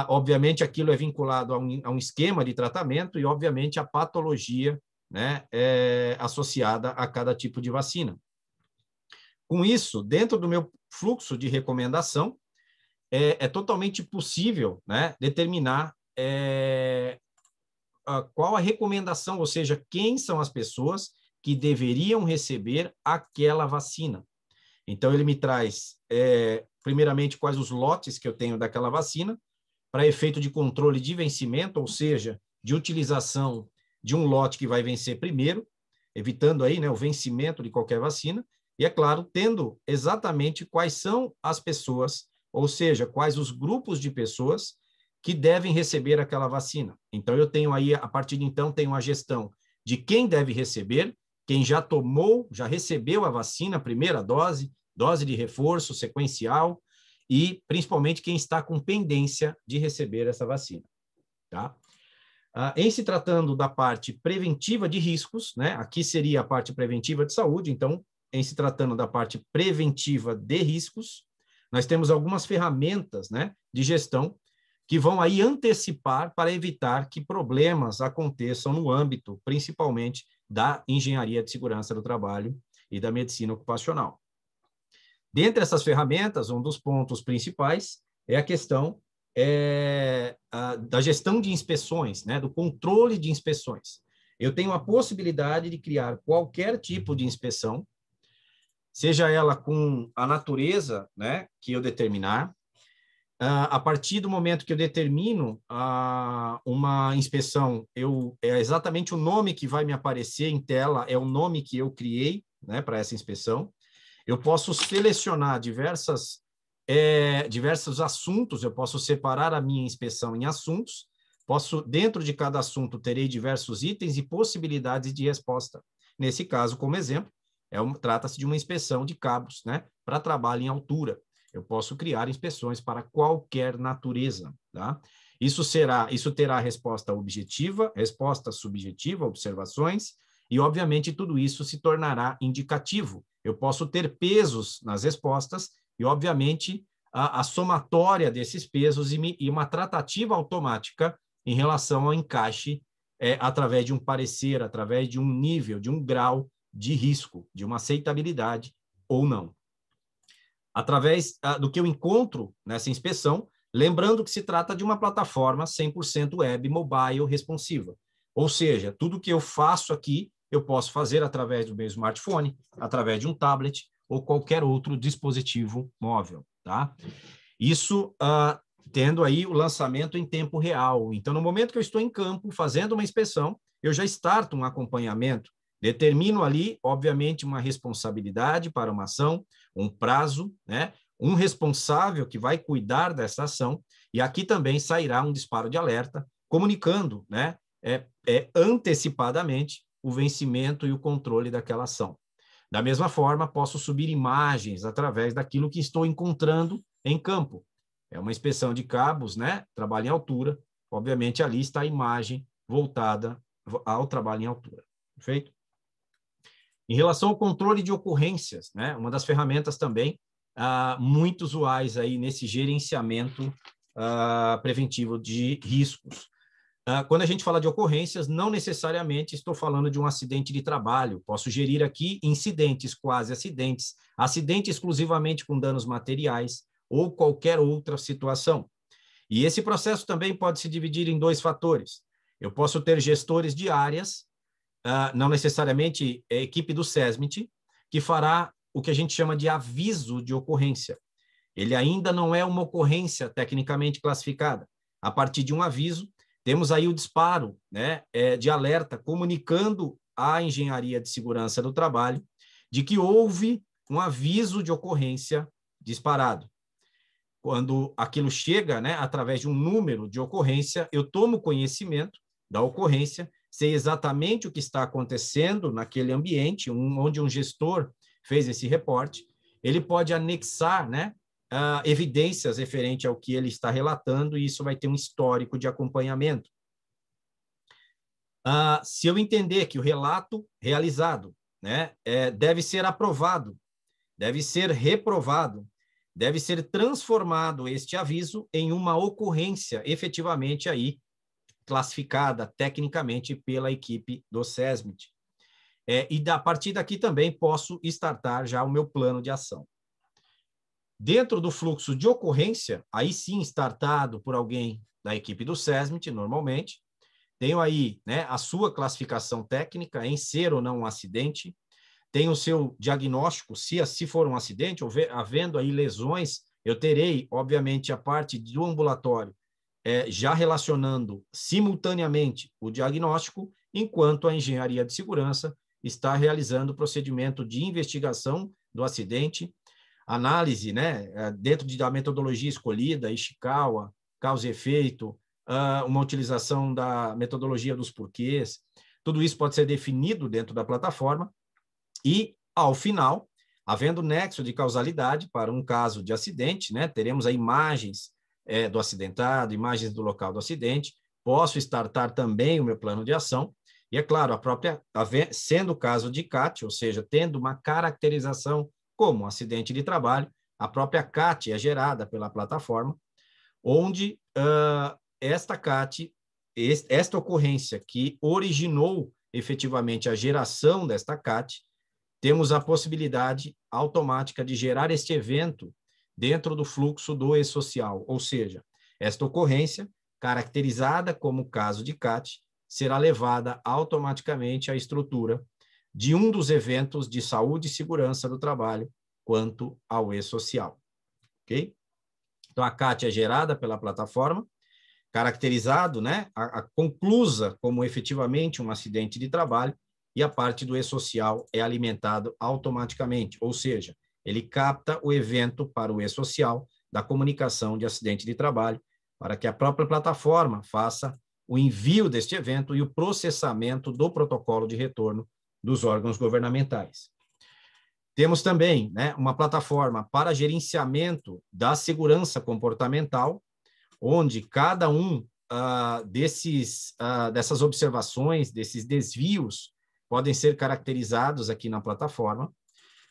Obviamente, aquilo é vinculado a um esquema de tratamento e, obviamente, a patologia, né, associada a cada tipo de vacina. Com isso, dentro do meu fluxo de recomendação, é totalmente possível, né, determinar qual a recomendação, ou seja, quem são as pessoas que deveriam receber aquela vacina. Então, ele me traz, primeiramente, quais os lotes que eu tenho daquela vacina, para efeito de controle de vencimento, ou seja, de utilização de um lote que vai vencer primeiro, evitando aí, né, o vencimento de qualquer vacina, e, é claro, tendo exatamente quais são as pessoas, ou seja, quais os grupos de pessoas que devem receber aquela vacina. Então, eu tenho aí, a partir de então, tenho a gestão de quem deve receber, quem já tomou, já recebeu a vacina, primeira dose, dose de reforço sequencial, e principalmente quem está com pendência de receber essa vacina. Tá? Em se tratando da parte preventiva de riscos, né? Aqui seria a parte preventiva de saúde, então, em se tratando da parte preventiva de riscos, nós temos algumas ferramentas, né, de gestão que vão aí antecipar para evitar que problemas aconteçam no âmbito, principalmente, da engenharia de segurança do trabalho e da medicina ocupacional. Dentre essas ferramentas, um dos pontos principais é a questão da gestão de inspeções, né, do controle de inspeções. Eu tenho a possibilidade de criar qualquer tipo de inspeção, seja ela com a natureza, né, que eu determinar. A partir do momento que eu determino uma inspeção, é exatamente o nome que vai me aparecer em tela, é o nome que eu criei, né, para essa inspeção. Eu posso selecionar diversos assuntos, eu posso separar a minha inspeção em assuntos, dentro de cada assunto, terei diversos itens e possibilidades de resposta. Nesse caso, como exemplo, trata-se de uma inspeção de cabos, né, para trabalho em altura. Eu posso criar inspeções para qualquer natureza, tá? Isso terá resposta objetiva, resposta subjetiva, observações, e, obviamente, tudo isso se tornará indicativo. Eu posso ter pesos nas respostas e, obviamente, a somatória desses pesos e uma tratativa automática em relação ao encaixe através de um parecer, através de um nível, de um grau de risco, de uma aceitabilidade ou não. Através do que eu encontro nessa inspeção, lembrando que se trata de uma plataforma 100% web, mobile, responsiva. Ou seja, tudo que eu faço aqui, eu posso fazer através do meu smartphone, através de um tablet ou qualquer outro dispositivo móvel, tá? Isso tendo aí o lançamento em tempo real. Então, no momento que eu estou em campo, fazendo uma inspeção, eu já starto um acompanhamento, determino ali, obviamente, uma responsabilidade para uma ação, um prazo, né? Um responsável que vai cuidar dessa ação, e aqui também sairá um disparo de alerta, comunicando, né, antecipadamente o vencimento e o controle daquela ação. Da mesma forma, posso subir imagens através daquilo que estou encontrando em campo. É uma inspeção de cabos, né? Trabalho em altura. Obviamente, ali está a imagem voltada ao trabalho em altura. Perfeito? Em relação ao controle de ocorrências, né? Uma das ferramentas também muito usuais aí nesse gerenciamento preventivo de riscos. Quando a gente fala de ocorrências, não necessariamente estou falando de um acidente de trabalho. Posso gerir aqui incidentes, quase acidentes, acidente exclusivamente com danos materiais ou qualquer outra situação. E esse processo também pode se dividir em dois fatores. Eu posso ter gestores de áreas, não necessariamente a equipe do SESMIT, que fará o que a gente chama de aviso de ocorrência. Ele ainda não é uma ocorrência tecnicamente classificada. a partir de um aviso, temos aí o disparo, né, de alerta, comunicando à engenharia de segurança do trabalho de que houve um aviso de ocorrência disparado. Quando aquilo chega, né, através de um número de ocorrência, eu tomo conhecimento da ocorrência, sei exatamente o que está acontecendo naquele ambiente, onde um gestor fez esse reporte, ele pode anexar, né, evidências referente ao que ele está relatando, e isso vai ter um histórico de acompanhamento. Se eu entender que o relato realizado, né, deve ser aprovado, deve ser reprovado, deve ser transformado este aviso em uma ocorrência efetivamente aí classificada tecnicamente pela equipe do SESMIT. E a partir daqui também posso startar já o meu plano de ação. Dentro do fluxo de ocorrência, aí sim startado por alguém da equipe do SESMIT, normalmente, tenho aí, né, a sua classificação técnica em ser ou não um acidente, tem o seu diagnóstico, se for um acidente, havendo aí lesões, eu terei, obviamente, a parte do ambulatório, já relacionando simultaneamente o diagnóstico, enquanto a engenharia de segurança está realizando o procedimento de investigação do acidente, análise, né, dentro da metodologia escolhida, Ishikawa, causa e efeito, uma utilização da metodologia dos porquês, tudo isso pode ser definido dentro da plataforma, e, ao final, havendo nexo de causalidade para um caso de acidente, né, teremos aí imagens do acidentado, imagens do local do acidente, posso startar também o meu plano de ação, e, é claro, sendo o caso de CAT, ou seja, tendo uma caracterização como acidente de trabalho, a própria CAT é gerada pela plataforma, onde esta CAT, esta ocorrência que originou efetivamente a geração desta CAT, temos a possibilidade automática de gerar este evento dentro do fluxo do e-social, ou seja, esta ocorrência, caracterizada como caso de CAT, será levada automaticamente à estrutura de um dos eventos de saúde e segurança do trabalho quanto ao e-social. Ok? Então, a CAT é gerada pela plataforma, caracterizado, né, conclusa como efetivamente um acidente de trabalho, e a parte do e-social é alimentado automaticamente, ou seja, ele capta o evento para o e-social da comunicação de acidente de trabalho, para que a própria plataforma faça o envio deste evento e o processamento do protocolo de retorno dos órgãos governamentais. Temos também, né, uma plataforma para gerenciamento da segurança comportamental, onde cada um dessas observações, desses desvios, podem ser caracterizados aqui na plataforma.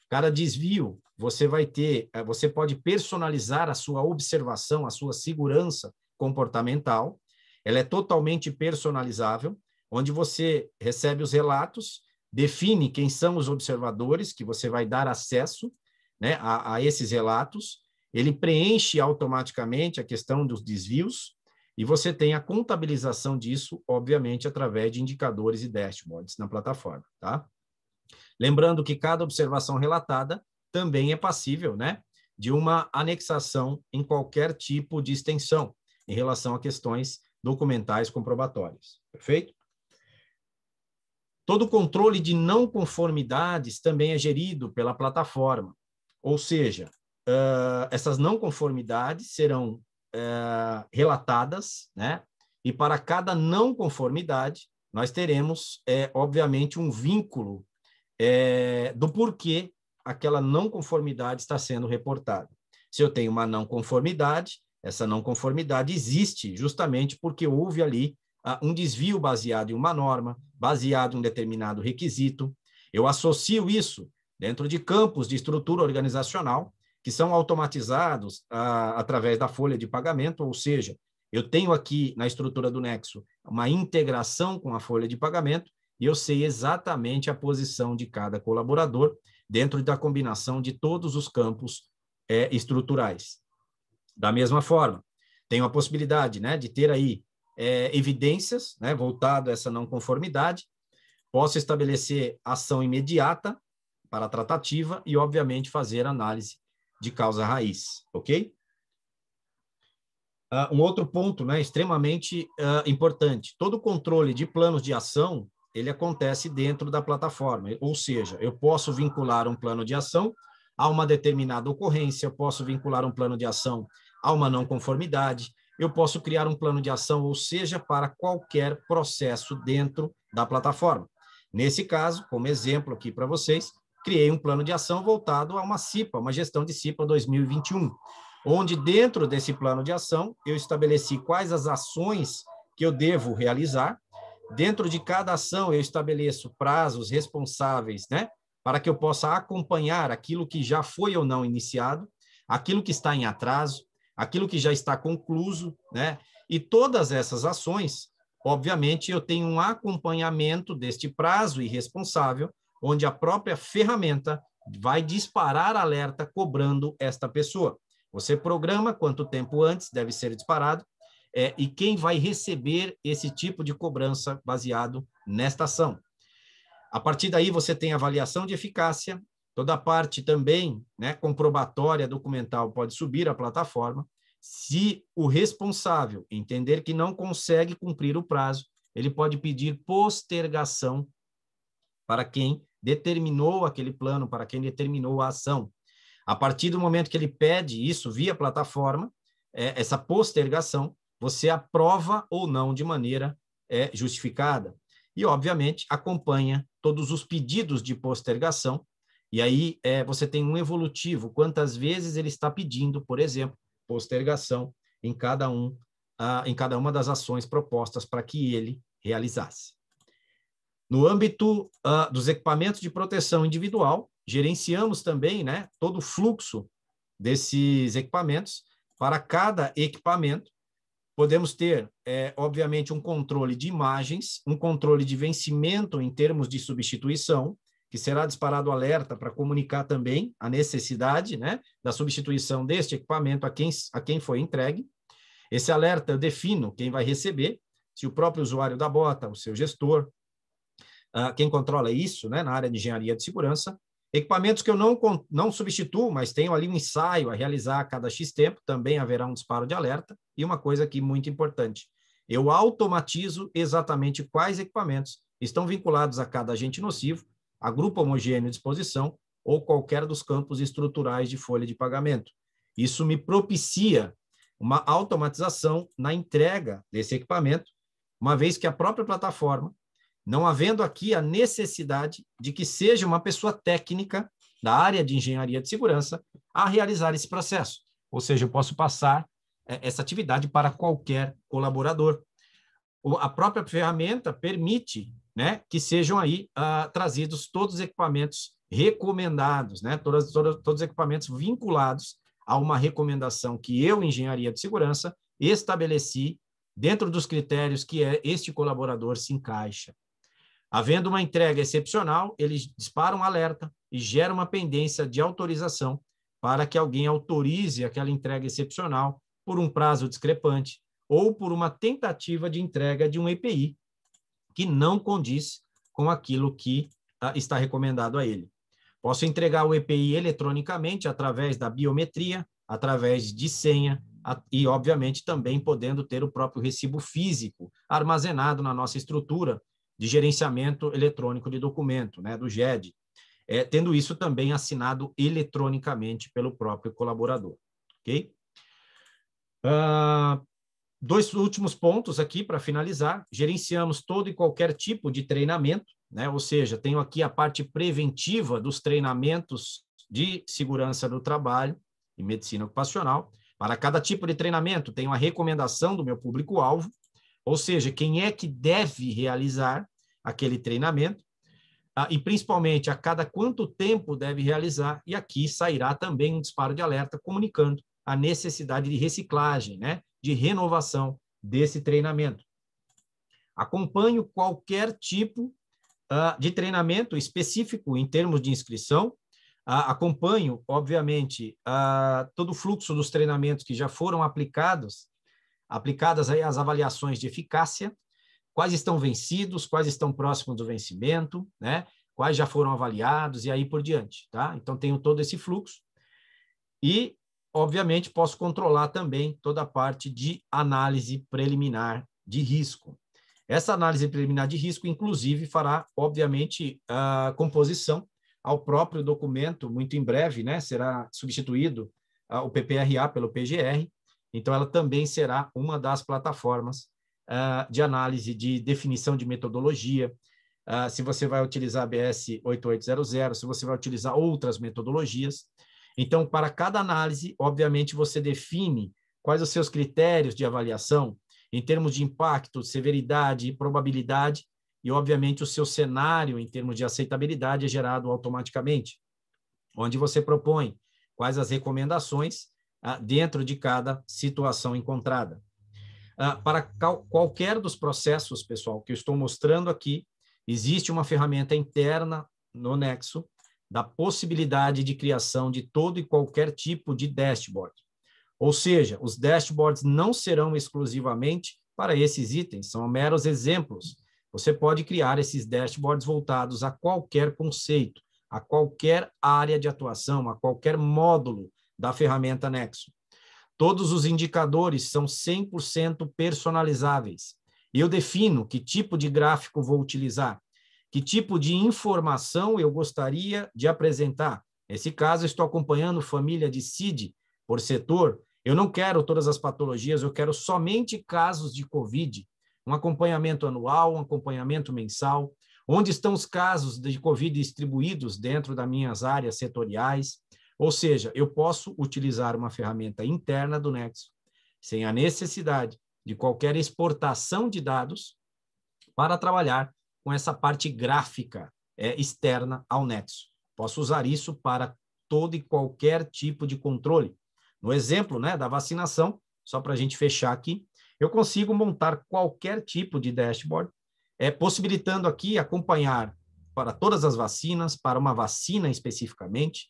Cada desvio, você pode personalizar a sua observação, a sua segurança comportamental. Ela é totalmente personalizável, onde você recebe os relatos, define quem são os observadores que você vai dar acesso, né, a esses relatos. Ele preenche automaticamente a questão dos desvios, e você tem a contabilização disso, obviamente, através de indicadores e dashboards na plataforma, tá? Lembrando que cada observação relatada também é passível, né, de uma anexação em qualquer tipo de extensão, em relação a questões documentais comprobatórias, perfeito? Todo o controle de não conformidades também é gerido pela plataforma, ou seja, essas não conformidades serão relatadas, né? E para cada não conformidade, nós teremos, obviamente, um vínculo do porquê aquela não conformidade está sendo reportada. Se eu tenho uma não conformidade, essa não conformidade existe justamente porque houve ali um desvio baseado em uma norma, baseado em um determinado requisito. Eu associo isso dentro de campos de estrutura organizacional, que são automatizados através da folha de pagamento, ou seja, eu tenho aqui na estrutura do Nexo uma integração com a folha de pagamento e eu sei exatamente a posição de cada colaborador dentro da combinação de todos os campos estruturais. Da mesma forma, tenho a possibilidade, né, de ter aí evidências, né, voltado a essa não conformidade, posso estabelecer ação imediata para a tratativa e, obviamente, fazer análise de causa raiz, ok? Um outro ponto, né, extremamente importante, todo controle de planos de ação, ele acontece dentro da plataforma, ou seja, eu posso vincular um plano de ação a uma determinada ocorrência, eu posso vincular um plano de ação a uma não conformidade, eu posso criar um plano de ação, ou seja, para qualquer processo dentro da plataforma. Nesse caso, como exemplo aqui para vocês, criei um plano de ação voltado a uma CIPA, uma gestão de CIPA 2021, onde dentro desse plano de ação eu estabeleci quais as ações que eu devo realizar. Dentro de cada ação eu estabeleço prazos responsáveis, né, para que eu possa acompanhar aquilo que já foi ou não iniciado, aquilo que está em atraso, aquilo que já está concluso, né? E todas essas ações, obviamente, eu tenho um acompanhamento deste prazo irresponsável, onde a própria ferramenta vai disparar alerta cobrando esta pessoa. Você programa quanto tempo antes deve ser disparado e quem vai receber esse tipo de cobrança baseado nesta ação. A partir daí, você tem avaliação de eficácia, toda a parte também, né, comprobatória documental pode subir à plataforma. Se o responsável entender que não consegue cumprir o prazo, ele pode pedir postergação para quem determinou aquele plano, para quem determinou a ação. A partir do momento que ele pede isso via plataforma, essa postergação, você aprova ou não de maneira justificada. E, obviamente, acompanha todos os pedidos de postergação, e aí você tem um evolutivo, quantas vezes ele está pedindo, por exemplo, postergação em cada uma das ações propostas para que ele realizasse. No âmbito dos equipamentos de proteção individual, gerenciamos também, né, todo o fluxo desses equipamentos. Para cada equipamento, podemos ter, obviamente, um controle de imagens, um controle de vencimento em termos de substituição, que será disparado alerta para comunicar também a necessidade, né, da substituição deste equipamento a quem foi entregue. Esse alerta eu defino quem vai receber, se o próprio usuário da bota, o seu gestor, quem controla isso, né, na área de engenharia de segurança. Equipamentos que eu não substituo, mas tenho ali um ensaio a realizar a cada X tempo, também haverá um disparo de alerta. E uma coisa aqui muito importante, eu automatizo exatamente quais equipamentos estão vinculados a cada agente nocivo, a grupo homogêneo de exposição ou qualquer dos campos estruturais de folha de pagamento. Isso me propicia uma automatização na entrega desse equipamento, uma vez que a própria plataforma, não havendo aqui a necessidade de que seja uma pessoa técnica da área de engenharia de segurança a realizar esse processo. Ou seja, eu posso passar essa atividade para qualquer colaborador. A própria ferramenta permite, né, que sejam aí trazidos todos os equipamentos recomendados, né, todos os equipamentos vinculados a uma recomendação que eu, engenharia de segurança, estabeleci dentro dos critérios que este colaborador se encaixa. Havendo uma entrega excepcional, eles disparam um alerta e geram uma pendência de autorização para que alguém autorize aquela entrega excepcional por um prazo discrepante ou por uma tentativa de entrega de um EPI que não condiz com aquilo que está recomendado a ele. Posso entregar o EPI eletronicamente através da biometria, através de senha e, obviamente, também podendo ter o próprio recibo físico armazenado na nossa estrutura de gerenciamento eletrônico de documento, né, do GED, tendo isso também assinado eletronicamente pelo próprio colaborador. Ok? Dois últimos pontos aqui para finalizar. Gerenciamos todo e qualquer tipo de treinamento, né? Ou seja, tenho aqui a parte preventiva dos treinamentos de segurança do trabalho e medicina ocupacional. Para cada tipo de treinamento, tenho a recomendação do meu público-alvo, ou seja, quem é que deve realizar aquele treinamento, e principalmente a cada quanto tempo deve realizar, e aqui sairá também um disparo de alerta comunicando a necessidade de reciclagem, né, de renovação desse treinamento. Acompanho qualquer tipo de treinamento específico em termos de inscrição, acompanho, obviamente, todo o fluxo dos treinamentos que já foram aplicadas aí as avaliações de eficácia, quais estão vencidos, quais estão próximos do vencimento, né? Quais já foram avaliados e aí por diante, tá? Então, tenho todo esse fluxo. E obviamente, posso controlar também toda a parte de análise preliminar de risco. Essa análise preliminar de risco, inclusive, fará, obviamente, a composição ao próprio documento, muito em breve, né? Será substituído o PPRA pelo PGR, então ela também será uma das plataformas de análise de definição de metodologia. Se você vai utilizar a ABS 8800, se você vai utilizar outras metodologias. Então, para cada análise, obviamente, você define quais os seus critérios de avaliação em termos de impacto, severidade e probabilidade, e, obviamente, o seu cenário em termos de aceitabilidade é gerado automaticamente, onde você propõe quais as recomendações dentro de cada situação encontrada. Para qualquer dos processos, pessoal, que eu estou mostrando aqui, existe uma ferramenta interna no Nexo da possibilidade de criação de todo e qualquer tipo de dashboard. Ou seja, os dashboards não serão exclusivamente para esses itens, são meros exemplos. Você pode criar esses dashboards voltados a qualquer conceito, a qualquer área de atuação, a qualquer módulo da ferramenta Nexo. Todos os indicadores são 100% personalizáveis. E eu defino que tipo de gráfico vou utilizar, que tipo de informação eu gostaria de apresentar. Nesse caso, estou acompanhando família de CID por setor. Eu não quero todas as patologias, eu quero somente casos de COVID, um acompanhamento anual, um acompanhamento mensal, onde estão os casos de COVID distribuídos dentro das minhas áreas setoriais. Ou seja, eu posso utilizar uma ferramenta interna do Nexo, sem a necessidade de qualquer exportação de dados, para trabalhar com essa parte gráfica externa ao Nexo. Posso usar isso para todo e qualquer tipo de controle. No exemplo, né, da vacinação, só para a gente fechar aqui, eu consigo montar qualquer tipo de dashboard, possibilitando aqui acompanhar para todas as vacinas, para uma vacina especificamente,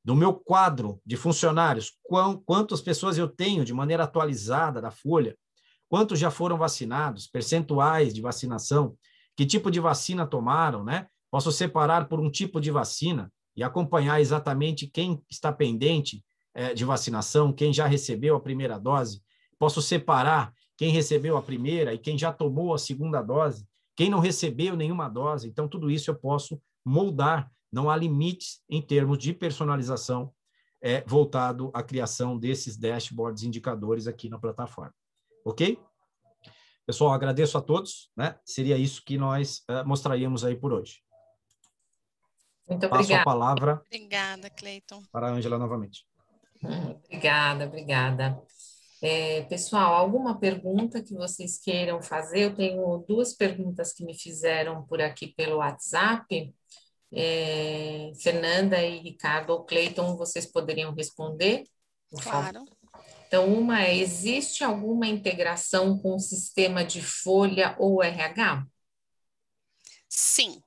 do meu quadro de funcionários, quantas pessoas eu tenho de maneira atualizada da folha, quantos já foram vacinados, percentuais de vacinação, que tipo de vacina tomaram, né? Posso separar por um tipo de vacina e acompanhar exatamente quem está pendente de vacinação, quem já recebeu a primeira dose. Posso separar quem recebeu a primeira e quem já tomou a segunda dose, quem não recebeu nenhuma dose. Então, tudo isso eu posso moldar. Não há limites em termos de personalização voltado à criação desses dashboards, indicadores aqui na plataforma. Ok? Pessoal, agradeço a todos, né? Seria isso que nós mostraríamos aí por hoje. Muito Passo obrigada. a palavra. Obrigada, Cleiton. Para a Ângela novamente. Obrigada. Pessoal, alguma pergunta que vocês queiram fazer? Eu tenho 2 perguntas que me fizeram por aqui pelo WhatsApp. Fernanda e Ricardo ou Cleiton, vocês poderiam responder? Por favor. Claro. Então, uma é: existe alguma integração com o sistema de folha ou RH? Sim.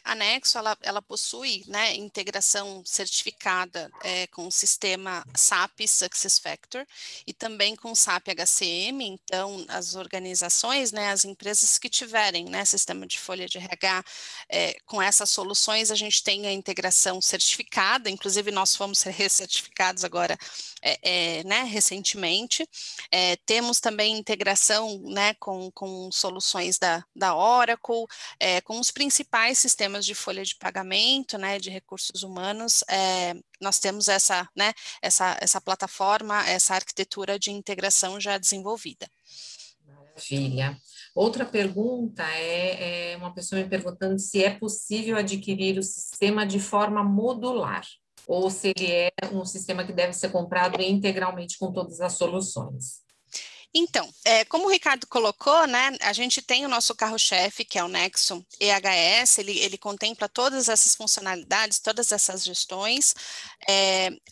A Nexo, ela possui, né, integração certificada com o sistema SAP SuccessFactors e também com o SAP HCM. Então, as organizações, né, as empresas que tiverem, né, sistema de folha de RH com essas soluções, a gente tem a integração certificada. Inclusive, nós fomos recertificados agora, né, recentemente. Temos também integração, né, com soluções da Oracle, com os principais sistemas de folha de pagamento, né, de recursos humanos. Nós temos essa plataforma, essa arquitetura de integração já desenvolvida. Maravilha. Outra pergunta é uma pessoa me perguntando se é possível adquirir o sistema de forma modular, ou se ele é um sistema que deve ser comprado integralmente com todas as soluções. Então, como o Ricardo colocou, né, a gente tem o nosso carro-chefe, que é o Nexo EHS, ele contempla todas essas funcionalidades, todas essas gestões,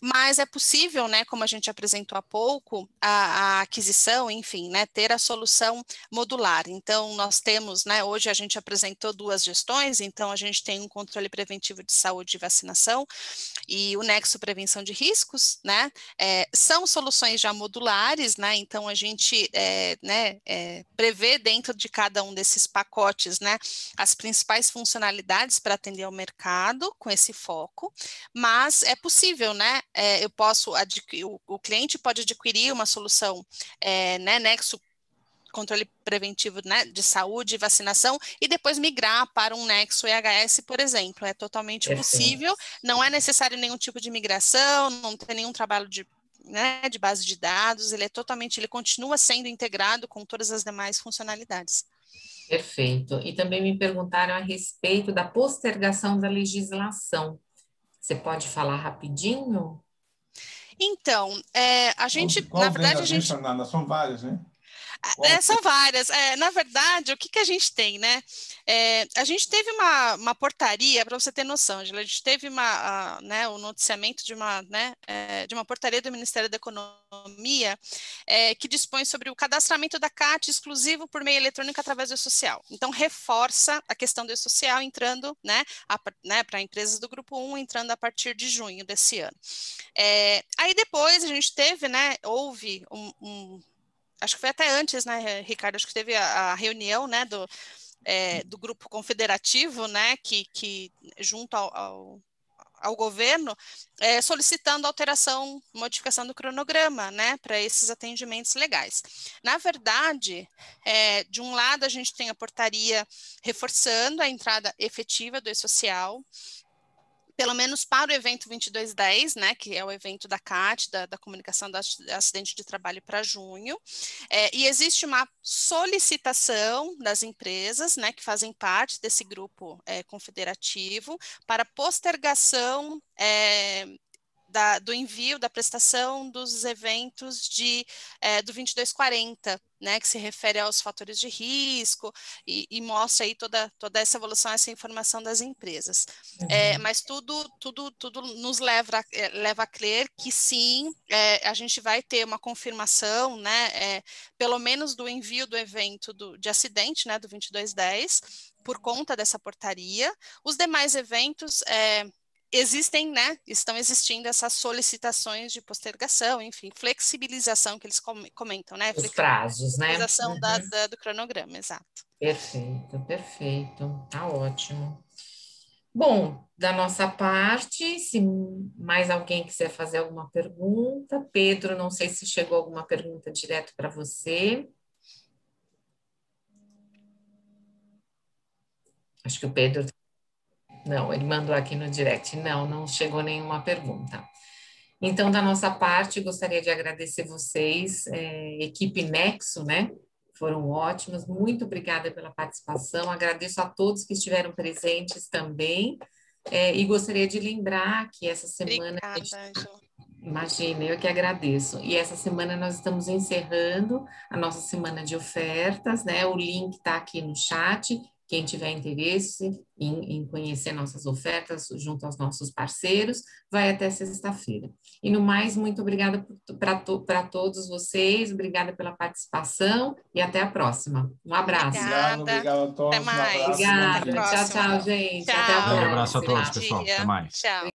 mas é possível, né, como a gente apresentou há pouco, a aquisição, enfim, né, ter a solução modular. Então, nós temos, né, hoje a gente apresentou 2 gestões, então a gente tem um controle preventivo de saúde e vacinação e o Nexo Prevenção de Riscos, né, são soluções já modulares, né, então a gente gente prevê dentro de cada um desses pacotes, né, as principais funcionalidades para atender ao mercado com esse foco, mas é possível, né, eu posso adquirir, o cliente pode adquirir uma solução, né, Nexo controle preventivo, né, de saúde e vacinação, e depois migrar para um Nexo EHS, por exemplo. É totalmente possível, não é necessário nenhum tipo de migração, não tem nenhum trabalho de base de dados, ele continua sendo integrado com todas as demais funcionalidades. Perfeito. E também me perguntaram a respeito da postergação da legislação. Você pode falar rapidinho? Então, a gente, na verdade, a gente... Fernanda, são várias, né? São várias. Na verdade, o que a gente tem, né? A gente teve uma portaria, para você ter noção, Angela, a gente teve o noticiamento de uma portaria do Ministério da Economia que dispõe sobre o cadastramento da CAT exclusivo por meio eletrônico através do e-social. Então, reforça a questão do e-social entrando, para empresas do Grupo 1, entrando a partir de junho desse ano. Aí depois a gente teve, houve acho que foi até antes, né, Ricardo, acho que teve a reunião, né, do grupo confederativo, né, que junto ao governo, solicitando alteração, modificação do cronograma, né, para esses atendimentos legais. Na verdade, de um lado a gente tem a portaria reforçando a entrada efetiva do e-social, pelo menos para o evento 2210, né, que é o evento da CAT, da comunicação do acidente de trabalho para junho, e existe uma solicitação das empresas, né, que fazem parte desse grupo confederativo para postergação do envio, da prestação dos eventos do 2240, né, que se refere aos fatores de risco e mostra aí toda essa evolução, essa informação das empresas. Mas tudo nos leva a crer que sim, a gente vai ter uma confirmação, né, pelo menos do envio do evento de acidente, né, do 2210, por conta dessa portaria. Os demais eventos existem, né, estão existindo essas solicitações de postergação, enfim, flexibilização que eles comentam, né? Os prazos, né? Flexibilização do cronograma, exato. Perfeito, tá ótimo. Bom, da nossa parte, se mais alguém quiser fazer alguma pergunta, Pedro, não sei se chegou alguma pergunta direto para você. Acho que o Pedro... Não, ele mandou aqui no direct. Não chegou nenhuma pergunta. Então, da nossa parte, gostaria de agradecer vocês, equipe Nexo, né? Foram ótimas. Muito obrigada pela participação. Agradeço a todos que estiveram presentes também. E gostaria de lembrar que essa semana... Obrigada, Angela. Imagina, eu que agradeço. E essa semana nós estamos encerrando a nossa semana de ofertas, né? O link está aqui no chat. Quem tiver interesse em conhecer nossas ofertas junto aos nossos parceiros, vai até sexta-feira. E no mais, muito obrigada para todos vocês, obrigada pela participação e até a próxima. Um abraço. Obrigado a todos. Até mais. Um abraço. Obrigada. Tchau, gente. Tchau. Até a próxima. Um abraço a todos, pessoal. Até mais. Tchau.